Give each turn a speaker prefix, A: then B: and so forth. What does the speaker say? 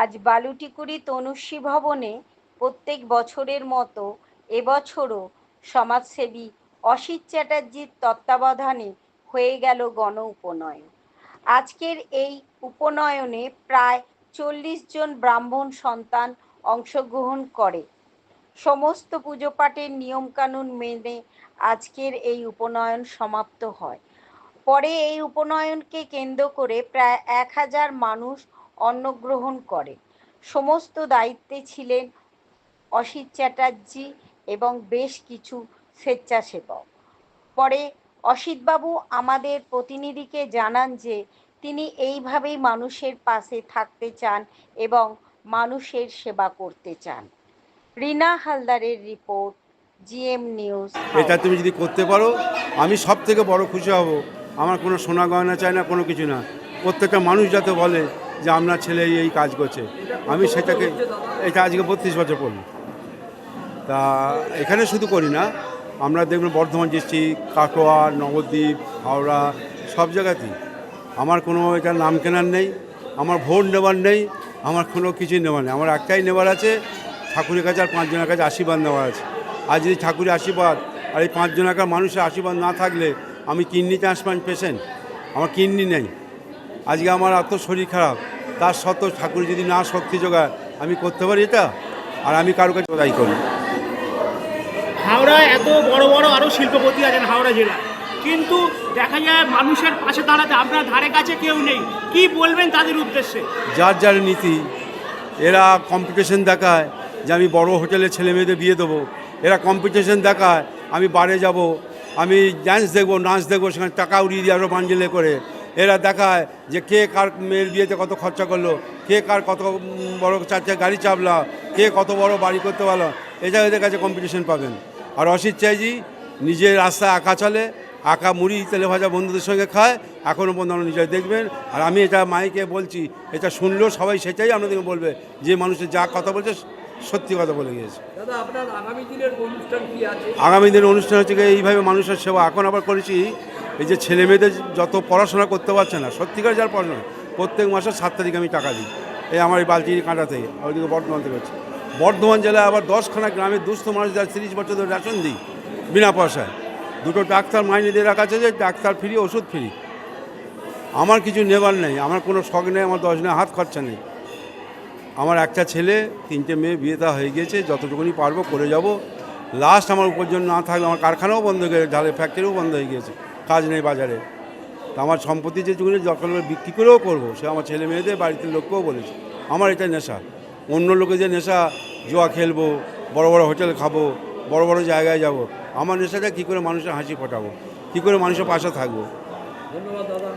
A: আজ বালুটিকুড়ি তনুশ্রী ভবনে প্রত্যেক বছরের মতো এবছরও সমাজসেবী অসিত চ্যাটার্জির তত্ত্বাবধানে হয়ে গেল গণ উপনয়ন। আজকের এই উপনয়নে প্রায় 40 জন ব্রাহ্মণ সন্তান অংশগ্রহণ করে। সমস্ত পুজোপাঠের নিয়মকানুন মেনে আজকের এই উপনয়ন সমাপ্ত হয়। পরে এই উপনয়নকে কেন্দ্র করে প্রায় 1000 মানুষ অন্নগ্রহণ করে। সমস্ত দায়িত্বে ছিলেন অসিত চ্যাটার্জি এবং বেশ কিছু স্বেচ্ছাসেবক। পরে অসিতবাবু আমাদের প্রতিনিধিকে জানান যে তিনি এইভাবেই মানুষের পাশে থাকতে চান এবং মানুষের সেবা করতে চান। রিনা হালদারের রিপোর্ট, জিএম নিউজ।
B: এটা তুমি যদি করতে পারো আমি সব থেকে বড় খুশি হব। আমার কোনো সোনা গয়না চাই না, কোনো কিছু না। প্রত্যেকটা মানুষ যাতে বলে যে আপনার ছেলে এই কাজ করছে, আমি সেটাকে, এটা আজকে 32 বছর পড়ল। তা এখানে শুধু করি না, আমরা দেখবেন বর্ধমান ডিস্ট্রিক্ট, কাটোয়া, নবদ্বীপ, হাওড়া, সব জায়গাতেই। আমার কোনো এটার নাম কেনার নেই, আমার ভোট নেবার নেই, আমার কোনো কিছুই নেওয়ার নেই। আমার একটাই নেবার আছে, ঠাকুরের কাছে আর 5 জনের কাছে আশীর্বাদ নেওয়ার আছে। আর যদি ঠাকুরের আশীর্বাদ আর এই 5 জনাকার মানুষের আশীর্বাদ না থাকলে, আমি কিডনি ট্রান্সপ্লান্ট পেশেন্ট, আমার কিডনি নেই। আজকে আমার এত শরীর খারাপ, তার সত্ত্বেও ঠাকুর যদি না শক্তি যোগায়, আমি করতে পারি এটা? আর আমি কারো কাছে দায়ী করি।
C: হাওড়ায় এত বড় বড় আরও শিল্পপতি আছেন হাওড়া জেলা, কিন্তু দেখা যায় মানুষের পাশে দাঁড়াতে আপনার ধারে কাছে কেউ নেই। কি বলবেন তাদের উদ্দেশ্যে?
B: যার যার নীতি, এরা কম্পিটিশন দেখায় যে আমি বড় হোটেলে ছেলে মেয়েদের বিয়ে দেবো, এরা কম্পিটিশন দেখায় আমি বারে যাব, আমি ডান্স দেখবো, নাচ দেখবো, সেখানে টাকা উড়িয়ে দিয়ে আরও বাঞ্জেলে করে। এরা দেখায় যে কে কার মেয়ের বিয়েতে কত খরচা করলো, কে কার কত বড় 4 গাড়ি চাপলা, কে কত বড় বাড়ি করতে পারলো। এটা এদের কাছে কম্পিটিশন পাবেন। আর অসিত চাইজি নিজের রাস্তায় আঁকা চলে, আঁকা মুড়ি তেলে ভাজা বন্ধুদের সঙ্গে খায়, এখনও পর্যন্ত নিজেরা দেখবেন। আর আমি এটা মাইকে বলছি, এটা শুনলেও সবাই সেটাই আপনাদেরকে বলবে যে মানুষের যা কথা বলছে সত্যি কথা বলে গিয়েছে।
D: দাদা, আপনার আগামী দিনের অনুষ্ঠান কি আছে?
B: আগামী দিনের অনুষ্ঠান হচ্ছে এইভাবে মানুষের সেবা। এখন আবার করেছি এই যে ছেলে মেয়েদের যত পড়াশোনা করতে পারছে না, সত্যিকার যার পড়াশোনা, প্রত্যেক মাসের 7 তারিখে আমি টাকা দিই। এই আমার এই বালতি কাঁটা থেকে, ওইদিকে বর্ধমান থেকে হচ্ছে। বর্ধমান জেলায় আবার 10খানা গ্রামের দুস্থ মানুষ যারা 30 বছর ধরে রেশন দিই বিনা পয়সায়। 2টো ডাক্তার মাইনে দিয়ে রাখা আছে, যে ডাক্তার ফ্রি, ওষুধ ফ্রি। আমার কিছু নেবার নেই, আমার কোনো শখ নেই, আমার 10 জনের হাত খরচা নেই। আমার একটা ছেলে, 3টে মেয়ে, বিয়ে তা হয়ে গিয়েছে। যতটুকুনি পারবো করে যাব। লাস্ট আমার উপার্জন না থাকলে আমার কারখানাও বন্ধ হয়ে গেছে, ঢালে ফ্যাক্টরিও বন্ধ হয়ে গিয়েছে, কাজ নেই বাজারে। তা আমার সম্পত্তি যেটুকুনি দরকার বিক্রি করেও করবো, সে আমার ছেলে মেয়েদের বাড়িতে লোককেও বলেছে। আমার এটা নেশা। অন্য লোকের যে নেশা, জুয়া খেলবো, বড় বড় হোটেল খাবো, বড় বড় জায়গায় যাব, আমার নেশাটা কী করে মানুষের হাসি ফোটাবো, কী করে মানুষের পাশে থাকবো।
D: ধন্যবাদ দাদা।